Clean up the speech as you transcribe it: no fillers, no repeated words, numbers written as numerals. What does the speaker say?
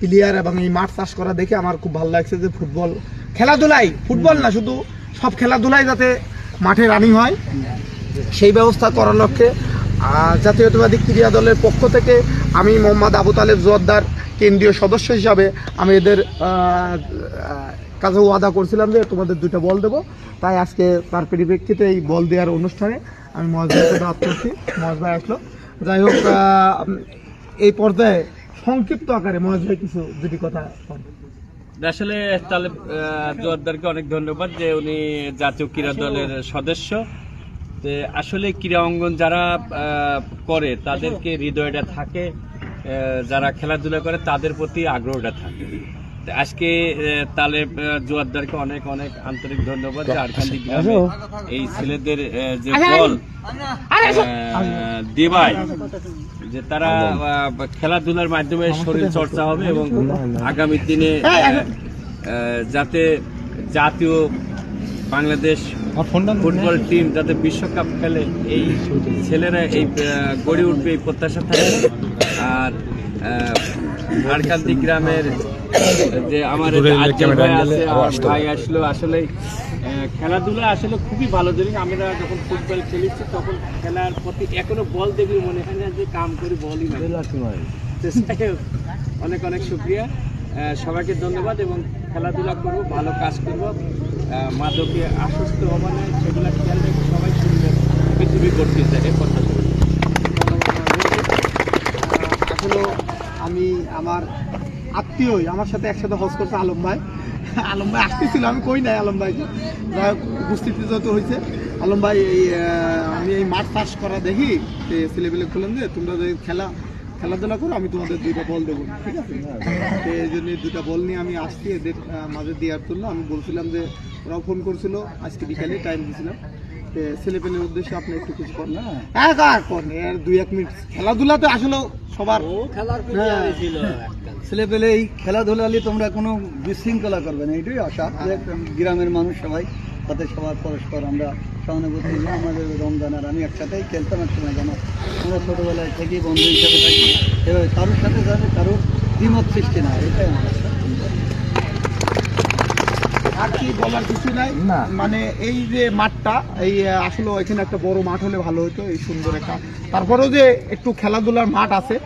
Player এবং এই মাঠ চাষ করা দেখে আমার খুব ভালো লাগছে যে খেলাধুলাই ফুটবল না শুধু সব খেলাধুলাই যাতে মাঠে রানিং হয় সেই ব্যবস্থা করার লক্ষ্যে জাতীয়তাবাদী ক্রীড়া দলের পক্ষ থেকে আমি মোহাম্মদ আবু তালেব জোয়ারদার কেন্দ্রীয় সদস্য হিসাবে আমি এদের কাছে ওয়াদা করছিলাম যে তোমাদের 2টা বল দেবো, তাই আজকে তার পরিপ্রেক্ষিতে এই বল দেওয়ার অনুষ্ঠানে আমি মহেশ ভাইকে দাওয়াত করছি। মহেশ ভাই আসলো। যাই হোক, এই পর্যায়ে সংক্ষিপ্ত আকারে মহেশ ভাই কিছু 2টি কথা। আসলে তালেব জোয়ারদারকে অনেক ধন্যবাদ যে উনি জাতীয় ক্রীড়া দলের সদস্য। আসলে ক্রীড়া অঙ্গন যারা করে তাদেরকে হৃদয়টা থাকে, যারা খেলাধুলা করে তাদের প্রতি আগ্রহটা থাকে। আজকে তালেব জোয়ারদারকে অনেক অনেক আন্তরিক ধন্যবাদ যে আরকান্দি গ্রামে এই ছেলেদের যে বল দেবায় যে তারা খেলাধুলার মাধ্যমে শরীর চর্চা হবে এবং আগামী দিনে যাতে জাতীয় বাংলাদেশ ফুটবল টিম যাতে বিশ্বকাপ খেলে এই ছেলেরা এই গড়ে উঠবে এই প্রত্যাশা থাকে। আর আরকান্দি গ্রামের যে আমার ভাই আসলো, আসলে খেলাধুলা আসলে খুবই ভালো জিনিস। আমরা যখন ফুটবল খেলেছি তখন খেলার প্রতি এখনো বল দেখলে মনে হয় না যে কাম করে বলই না। অনেক অনেক শুকরিয়া, সবাইকে ধন্যবাদ এবং খেলাধুলা করবো, ভালো কাজ করবো, মাদকে আসক্ত হবো না, সেগুলো খেয়াল রেখে সবাই সুন্দর পৃথিবী করতে চাই এই কথা। আসলে আমি আমার আত্মীয় আমার সাথে একসাথে হজ করছে আলম ভাই আসতেছিল, আমি কই নাই আলম ভাইকে, যাই হোক উপস্থিতি যত হয়েছে। আলম ভাই আমি এই মাঠ চাষ করা দেখি ছেলেপেলে খুললাম যে তোমরা যদি খেলাধুলা করো আমি তোমাদের 2টা বল দেবো, ঠিক আছে? তো এই জন্য 2টা বল নিয়ে আমি আসছি এদের মাঝে দেওয়ার জন্য। আমি বলছিলাম যে ওরাও ফোন করছিল, আজকে বিকালে টাইম দিয়েছিলাম। ছেলেপেলের উদ্দেশ্যে আপনি একটু কিছু করেন না? হ্যাঁ করেন, 2-1 মিনিট। খেলাধুলা তো আসলে সবার ছেলেপেলে এই খেলাধুলা তোমরা কোনো বিশৃঙ্খলা করবে না, এটাই আশা যে গ্রামের মানুষ সবাই তাতে সবার পরস্পর আমরা সহানুভূতি নিয়ে আমাদের রমজান আর আমি একসাথেই খেলতাম এক সময়, কেন আমরা ছোটোবেলায় থেকেই বন্ধু হিসাবে থাকি, এভাবে কারোর সাথে যাতে কারোর দ্বিমত সৃষ্টি না, এটাই আমার আশা। আর কি বলার কিছু নাই, মানে এই যে মাঠটা এই আসলে এখানে একটা বড় মাঠ হলে ভালো হতো, এই সুন্দর একটা, তারপরেও যে একটু খেলাধুলার মাঠ আছে।